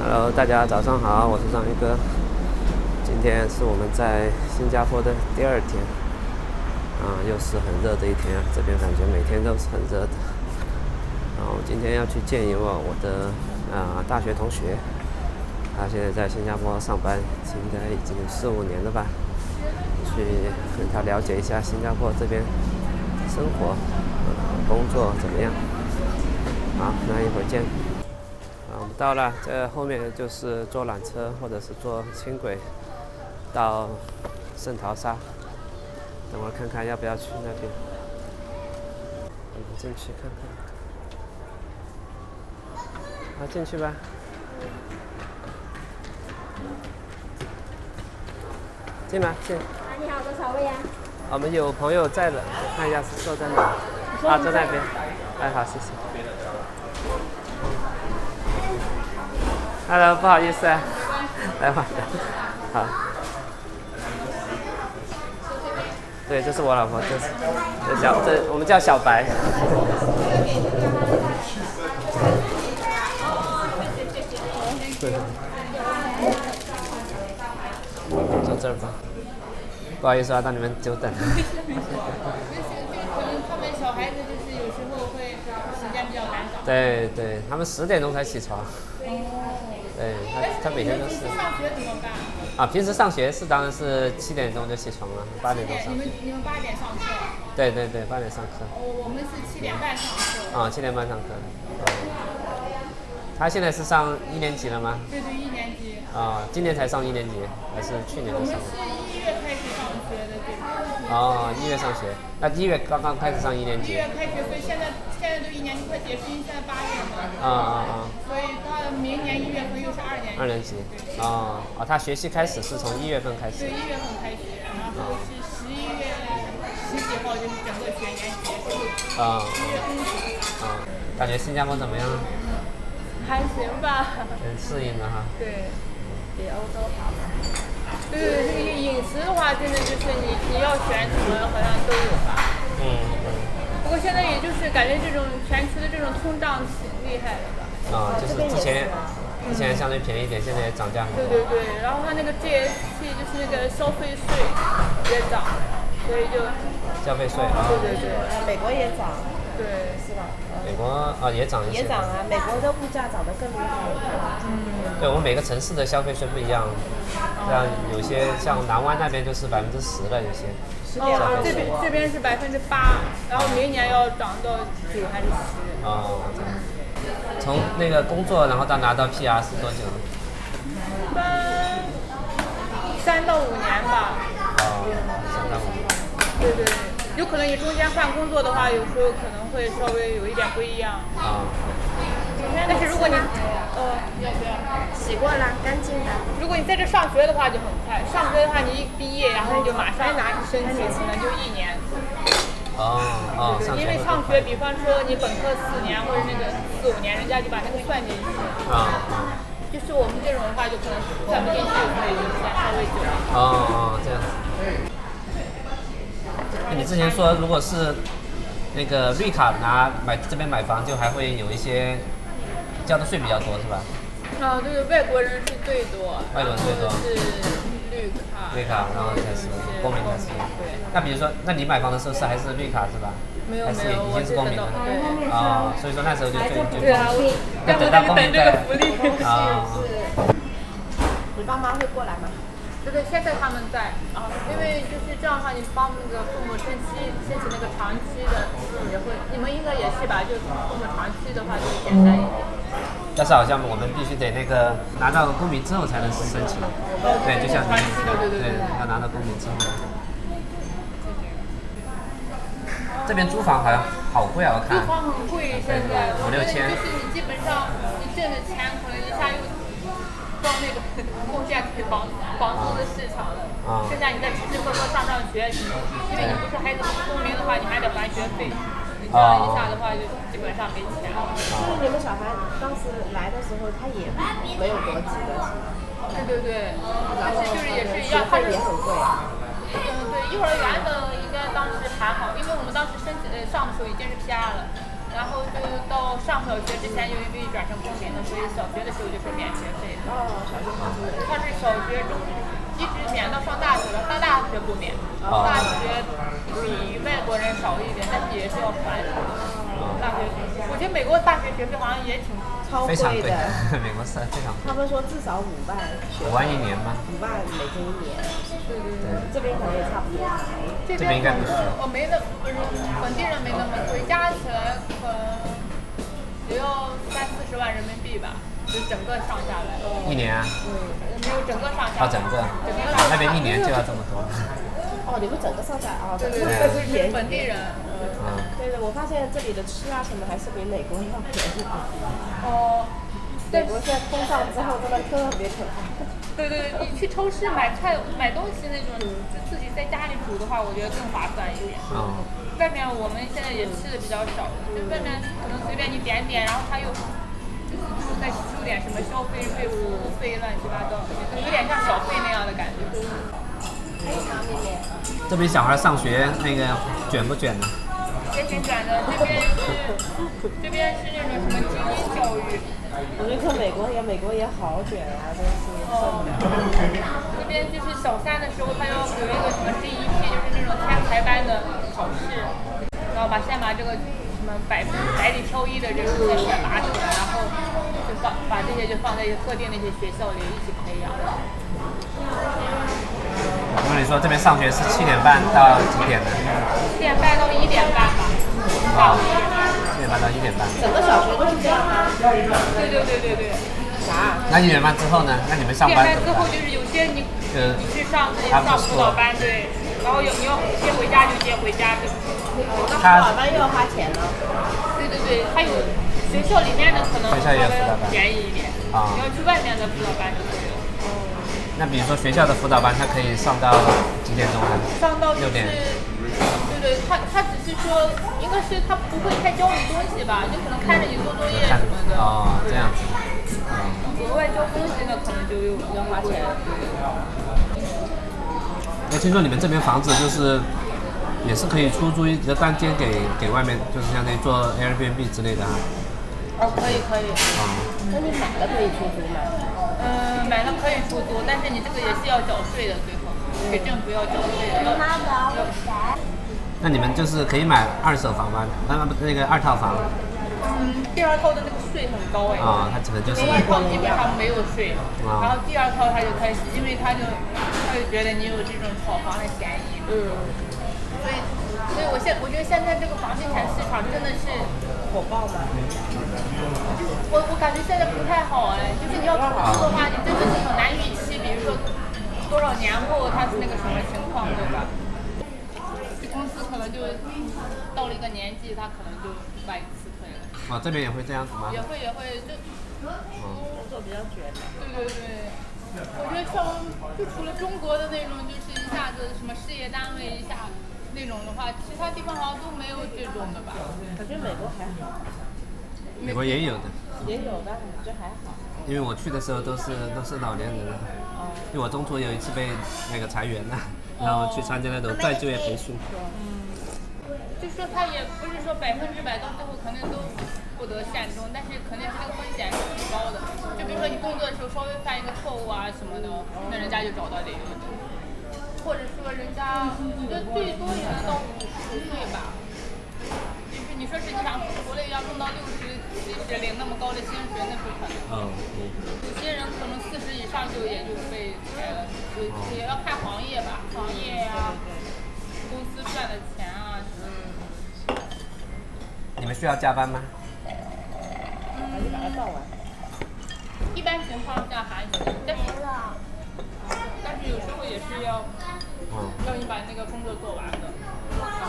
Hello，大家早上好，我是章鱼哥。今天是我们在新加坡的第二天，又是很热的一天，这边感觉每天都是很热的。然后今天要去见一位我的大学同学，他现在在新加坡上班，应该已经4、5年了吧。去跟他了解一下新加坡这边生活、工作怎么样。好，那一会儿见。我们到了，这后面就是坐缆车或者是坐轻轨到圣淘沙。等会儿看看要不要去那边，我们进去看看。好，进去吧。进吧，进。你好，多少位呀？我们有朋友在的，看一下是坐在哪。坐那边。好，谢谢。Hello， 不好意思，来晚了。好。对，这是我老婆，这我们叫小白。坐这儿吧。不好意思让你们久等。可能他们小孩子就是有时候会时间比较难找。对，他们10点钟才起床。对，他每天都是。上学怎么办？平时上学当然是7点钟就起床了，8点钟上。你们8点上课？对，8点上课。我们是7点半上课。7点半上课。他现在是上1年级了吗？对，1年级。今年才上1年级，还是去年就上了？我们是1月开始上学的，对吧？1月上学，那1月刚刚开始上1年级。1月开学，所以现在都1年级快结束，因为现在8月嘛。所以到明年1月份又是2年级。他学习开始是从1月份开始。对，1月份开学，然后是11月10几号就是整个学年结束。1月中旬。感觉新加坡怎么样？还行吧。很适应了哈。对，比欧洲好。对，这个饮食的话，真的就是你要选什么，好像都有吧。不过现在也就是感觉这种全球的这种通胀挺厉害的吧。就是之前相对便宜一点，现在也涨价很多。对，然后它那个 GST 就是那个消费税也涨，所以就。消费税对，美国也涨。对，是吧？美国也涨一些。也涨啊，美国的物价涨得更厉害。对，我们每个城市的消费税不一样，像有些像南湾那边就是10%了，有些。这边是8%，然后明年要涨到9还是10。从那个工作然后到拿到 PR 是多久？3到5年吧。3到5年。对，有可能你中间换工作的话，有时候可能会稍微有一点不一样。但是如果你要不要洗过了，干净的。如果你在这上学的话就很快，上学的话你一毕业，然后你就马上拿申请，可能就1年。因为上学，比方说你本科4年或者那个4、5年，人家就把那个算进去。就是我们这种的话，就可能算不进去，所以就时间稍微久。这样子。你之前说，如果是那个绿卡这边买房，就还会有一些交的税比较多，是吧？对，外国人是最多。外国人最多。是绿卡，然后才是公民才是。对。那比如说，那你买房的时候还是绿卡是吧？没有，已经是公民了。对。所以说那时候就对啊，要等到公民再。你爸妈会过来吗？对，现在他们在因为就是这样的话，你帮那个父母申请那个长期的，也会，你们应该也是吧？就父母长期的话就简单一点。但是好像我们必须得那个拿到公民之后才能申请。对，就像你。对，要拿到公民之后。这边租房好贵啊，我看。租房很贵，现在5、6千。就是你基本上你挣的钱可能一下又到那个贡献给房租的市场了。现在你在吃吃喝喝上学，因为你不是孩子公民的话，你还得还学费。你这样一下的话，就基本上没钱了。就是你们小孩当时来的时候，他也没有国籍的。对，但是就是也是一样，它也很贵。对，幼儿园的应该当时还好，因为我们当时上的时候已经是 PR 了。然后就到上小学之前，因为转成公民了，所以小学的时候就是免学费。哦，小学是免。他是小学中一直免到上大学了，上大学不免，大学比外国人少一点，但是也是要还的。大学，我觉得美国大学学费好像也挺超贵的，美国是非常贵。他们说至少5万，5万一年吗？5万美金一年。对，这边可能也差不多。这边应该不是。没那不是本地人没那么贵，加起来可能也要30-40万人民币吧，就整个上下来。一年啊？没有整个上下。整个。那边一年就要这么多。哦，你们整个上下啊？对，本地人。对的，我发现这里的吃啊什么还是比美国要便宜。哦。美国现在封上之后真的特别可怕。对，你去超市买菜买东西那种，就自己在家里煮的话，我觉得更划算一点。外面我们现在也吃的比较少，就外面可能随便你点，然后他又就是再收点什么消费税、服务费乱七八糟，有点像小费那样的感觉。这边小孩上学那个卷不卷呢？也挺卷的，这边是那种什么精英教育。我觉得美国也好卷啊，真是受不了。这边就是小3的时候，他要有一个什么 GEP，就是那种天才班的考试，然后先把这个什么百里挑一的这个先选拔出来，然后就把这些就放在特定的一些学校里一起培养。那你说这边上学是7点半到几点呢？7点半到1点半吧。7点半到1点半。整个小学都是这样吗？对。啥？那1点半之后呢？那你们上班？1点半之后就是有些你去上辅导班，对，然后你要接回家就接回家，对。那辅导班又要花钱呢？对，还有学校里面的可能稍微便宜一点，你要去外面的辅导班就可以了。那比如说学校的辅导班，它可以上到几点钟呢？上到6点。对，他只是说，应该是他不会太教你东西吧，就可能看着你做作业什么的。哦，这样子。额外教东西呢，可能就要花钱。我听说你们这边房子就是也是可以出租一个单间给外面，就是相当于做 Airbnb 之类的啊。可以。那你买了可以出租吗？买了可以出租，但是你这个也是要缴税的，最后给政府要缴税。那你们就是可以买2手房吗？那个2套房。第2套的那个税很高哎。它可能就是。第1套基本上没有税，然后第2套他就开始，因为他就觉得你有这种炒房的嫌疑。所以我觉得现在这个房地产市场真的是火爆吗？我感觉现在不太好哎，就是你要投资的话，你真的是很难预期，比如说多少年后它是那个什么情况，对吧？公司可能就到了一个年纪，他可能就把你辞退了。这边也会这样子吗？也会，就工作比较卷。对。我觉得就除了中国的那种，就是一下子什么事业单位一下那种的话，其他地方好像都没有这种的吧？我觉得美国还好。美国也有的。也有，但我觉得还好。因为我去的时候都是老年人，因为我中途有一次被那个裁员了，然后去参加那种再就业培训。就说他也不是说100%到最后肯定都不得善终，但是肯定是这个风险是挺高的。就比如说你工作的时候稍微犯一个错误啊什么的，那人家就找到这个，或者说人家我觉得最多也能到50岁吧。就是你说是你想国内要弄到60、70领那么高的薪水，那不可能。有些人可能40以上就也就被裁了，也要看行业吧，行业呀，公司赚的钱啊什么的。你们需要加班吗？还是把它造完。一般情况下还行，但是有时候也是要你把那个工作做完的。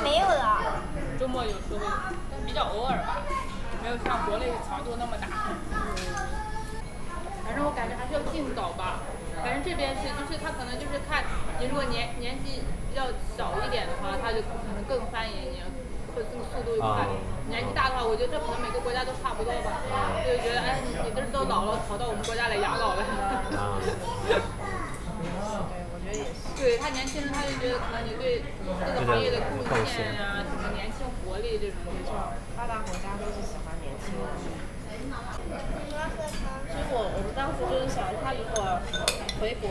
没有了。周末有时候，但比较偶尔吧，没有像国内强度那么大。反正我感觉还是要尽早吧。反正这边是，就是他可能就是看你如果年纪要小一点的话，他就可能更欢迎你。这个速度又快，年纪大的话，我觉得这可能每个国家都差不多吧。就觉得你这都老了，跑到我们国家来养老了。对，我觉得也是。对，他年轻人他就觉得可能你对这个行业的贡献啊，什么年轻活力这种，没错，发达国家都是喜欢年轻人。其实我们当时就是想，他如果回国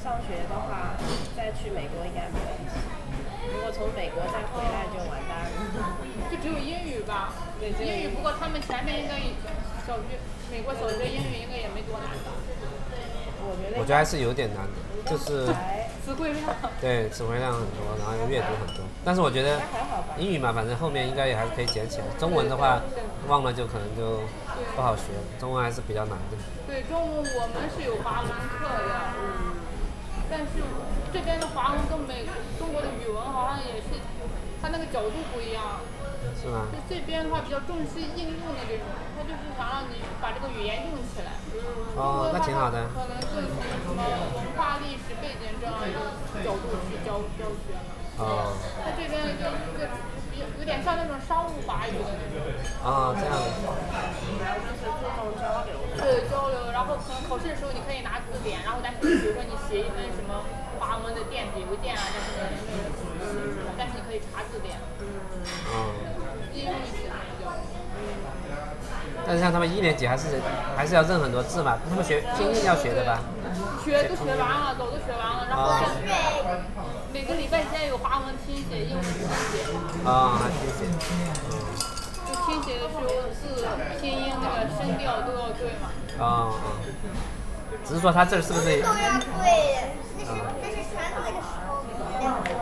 上学的话，再去美国应该没问题。如果从美国再回来就完蛋了。就只有英语吧。对，英语不过他们前面应该小学美国小学英语应该也没多难吧。我觉得还是有点难的，就是词汇量。对，词汇量很多，然后阅读很多。但是我觉得英语嘛，反正后面应该也还是可以捡起来。中文的话，忘了就可能就不好学，中文还是比较难的。对，中文我们是有华文课的，但是这边的华文跟中国的语文好像也是，它那个角度不一样。是吗？就这边的话比较重视应用的这种，它就是想让你把这个语言用起来。哦，那挺好的。可能更从什么文化历史背景这样一个角度去教学。哦。它这边就有点像那种商务法语的那种。哦，这样子。对，交流，然后可能考试的时候你可以拿字典，然后但是比如说你写一份什么华文的电子邮件啊，但是没有人写，但是你可以查字典。应用一些但是像他们1年级还是要认很多字嘛，他们学拼音要学的吧？都学完了，早都学完了，然后每个礼拜现在有华文拼写、英文拼写。还拼写。就拼写的时候字、拼音那个声调都要对嘛。只是说他这是不是？都要对，这是传那个时候要对了。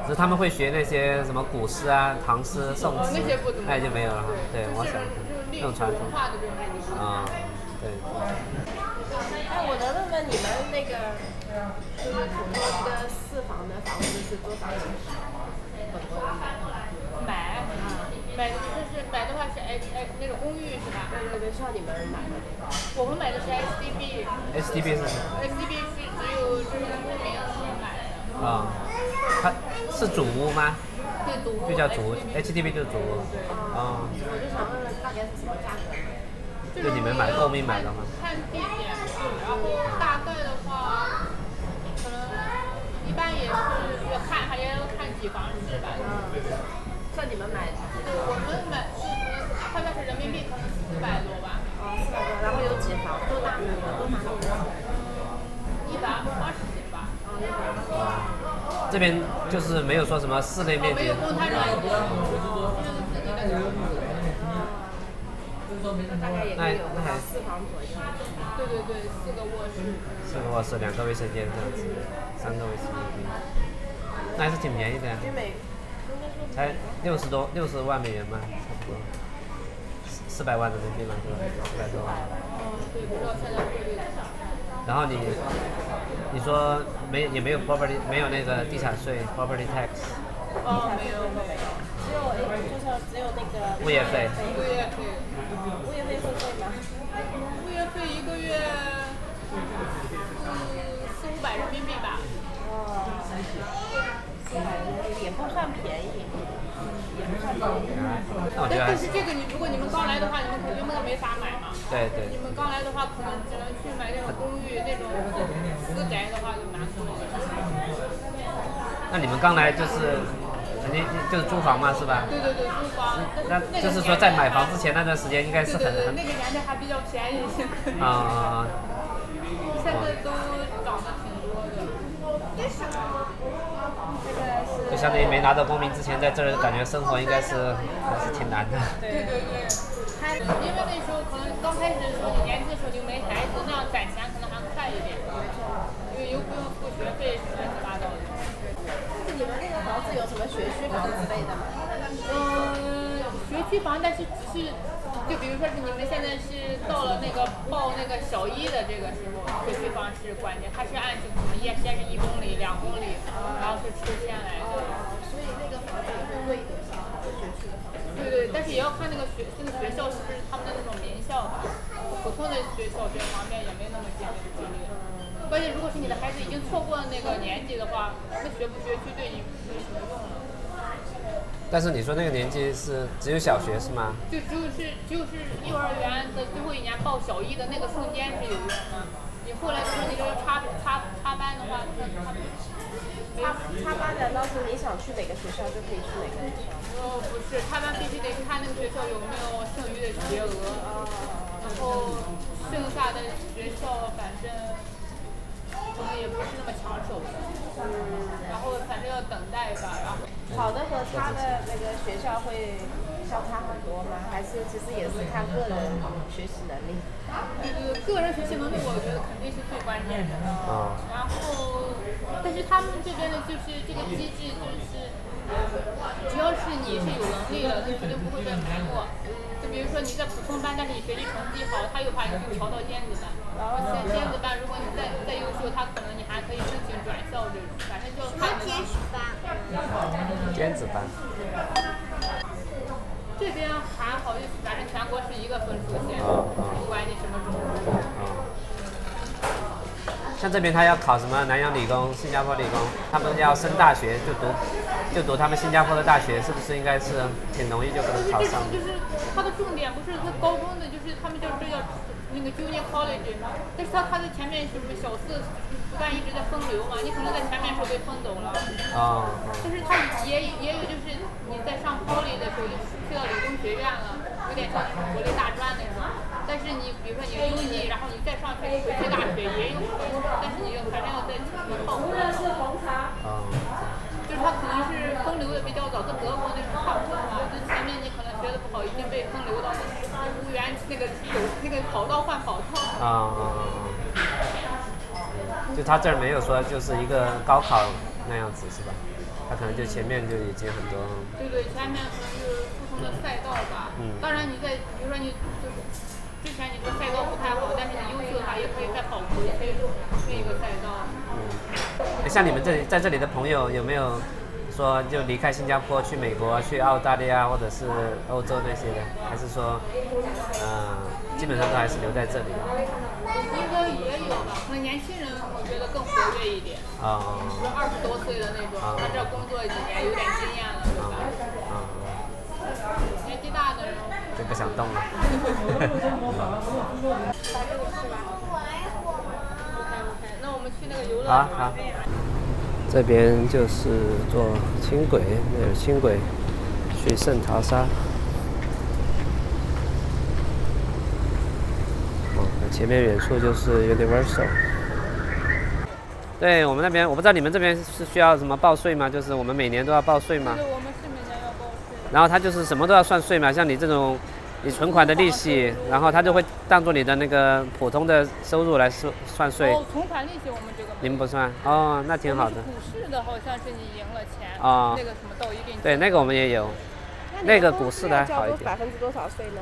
只是他们会学那些什么古诗啊、唐诗、宋词，那些不怎么，那就没有了。对，我想那种传统。对。我能问问你们那个，就是普通一个4房的房子是多少钱？买的话是那种公寓是吧？对，像你们买的那个。我们买的是 SDB 是什么 ？SDB 是只有中国公民买的。它是主屋吗？对，主屋。就叫主屋 ，HDB 就是主屋。我就想问问大概是什么价格？就你们购命买的吗？看地点吧，然后大概的话，可能一般也是还要看几房式吧。像你们买，对，我们买是大概是人民币可能400多吧。400多，然后有几房？多大180几吧。这边就是没有说什么室内面积。没有公摊面积。大概也可以有4房左右。对，4个卧室。4个卧室，2个卫生间这样子，3个卫生间，那还是挺便宜的呀。才60万美元嘛，差不多，400万人民币嘛，是吧？400多万。对，不知道现在汇率。然后你说也没有 property 没有那个地产税 property tax。没有。只有那个物业费。物业费会贵吗？物业费1个月400-500人民币吧。400人民币也不算便宜。但是这个如果你们刚来的话，你们肯定没法买嘛。对。你们刚来的话，可能只能去买那种公寓，那种私宅的话就蛮贵的。那你们刚来就是肯定就是租房嘛，是吧？对，租房。那就是说在买房之前那段时间应该是很那个年代还比较便宜一些。现在都涨得挺多的。就相当于没拿到公民之前，在这儿感觉生活应该是还是挺难的。对。因为那时候可能刚开始的时候，你年轻的时候就没孩子，那样攒钱可能还快一点。因为又不用付学费，乱七八糟的。你们那个房子有什么学区房之类的吗？学区房，但是只是，就比如说是你们现在是到了那个报那个小一的这个时候，学区房是关键，它是按什么先是1公里、2公里，然后是抽签来的。所以那个房子也会贵一点，学区的房子。对，但是也要看那个学校是不是他们的那种名校吧，普通的学校这方面也没那么激烈。关键如果是你的孩子已经错过了那个年纪的话，那学不学区对你没什么用了。但是你说那个年纪是只有小学是吗？就只有是幼儿园的最后1年报小一的那个瞬间是有用的。你后来就是你这个插班的话，插班难道是你想去哪个学校就可以去哪个学校？不是，插班必须得看那个学校有没有剩余的学额，然后剩下的学校反正可能也不是那么抢手的，然后反正要等待吧，然后。好的和差的那个学校会相差很多吗？还是其实也是看个人学习能力？个人学习能力我觉得肯定是最关键的。然后，但是他们这边的就是这个机制就是，只要是你是有能力的，他绝对不会被埋没。就比如说你在普通班，但是你学习成绩好，他又把你调到尖子班。然后尖子班，如果你再优秀，他可能你还可以申请转校这种，反正就看你。尖子班。这边还好，反正全国是一个分数线，不管你什么种族。像这边他要考什么南洋理工、新加坡理工，他们要升大学就读他们新加坡的大学，是不是应该是挺容易就可能考上？就是它的重点不是他高中的，就是他们这叫那个 junior college， 但是他的前面就是小四不断一直在分流嘛，你可能在前面时候被分走了。但是他也有就是你在上 poly 的时候就去到理工学院了，有点像国内大专那种。但是你比如说你uni，然后你再上去回去大学也有，但是你反正要在靠谱。就是他可能是分流的比较早，跟德国那种差不多嘛。就前面你可能学的不好，已经被分流到公务员那个跑道换跑道。就他这儿没有说就是一个高考那样子是吧？他可能就前面就已经很多。对，前面可能就是不同的赛道吧。当然你在比如说你就是之前你这个赛道不太好，但是你优秀的话也可以再跑回去另一个赛道。像你们在这里的朋友有没有说就离开新加坡去美国、去澳大利亚或者是欧洲那些的？还是说基本上都还是留在这里？应该也有吧，可能年轻人我觉得更活跃一点。20多岁的那种，他这工作几年有点经验了，对吧？年纪大的人就不想动了。那我们去那个游乐场。好。这边就是坐轻轨，那有轻轨去圣淘沙。前面远处就是 Universal。对我们那边，我不知道你们这边是需要什么报税吗？就是我们每年都要报税吗？对，我们是每年要报税。然后他就是什么都要算税嘛，像你这种，你存款的利息，然后他就会当做你的那个普通的收入来算税。存款利息我们这个。你们不算？那挺好的。股市的好像是你赢了钱，那个什么到一定。对，那个我们也有，那个股市的还好一点。多少税呢？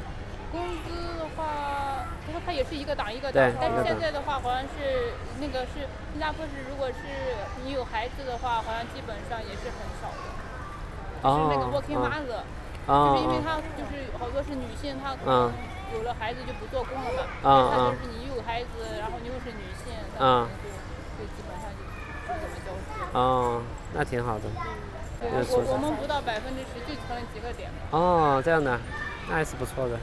工资的话。它也是一个档一个档，但是现在的话好像是那个是新加坡是，如果是你有孩子的话，好像基本上也是很少的，就是那个 working mother，就是因为她就是好多是女性，她可能有了孩子就不做工了嘛，她就是你有孩子，然后你又是女性，就基本上就不怎么交税。那挺好的。我们不到10%，就存几个点。这样的，那还是不错的。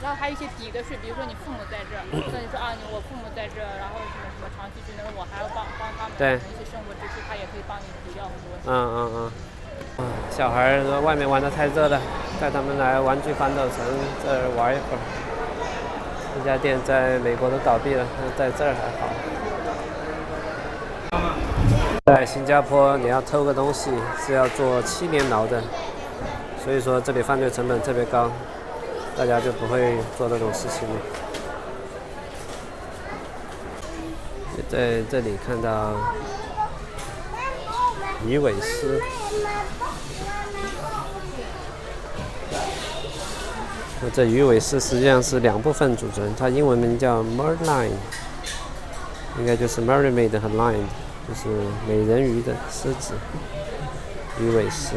然后还有一些抵的税，比如说你父母在这儿，那你说我父母在这儿，然后什么长期居留，我还要帮他们一些生活支出，他也可以帮你抵掉很多。小孩外面玩得太热了，带他们来玩具反斗城这儿玩一会儿。这家店在美国都倒闭了，在这儿还好。在新加坡，你要偷个东西是要坐7年牢的，所以说这里犯罪成本特别高。大家就不会做那种事情了。在这里看到鱼尾狮，这鱼尾狮实际上是2部分组成，它英文名叫 Merlion， 应该就是 Mermaid 和 Lion， 就是美人鱼的狮子，鱼尾狮。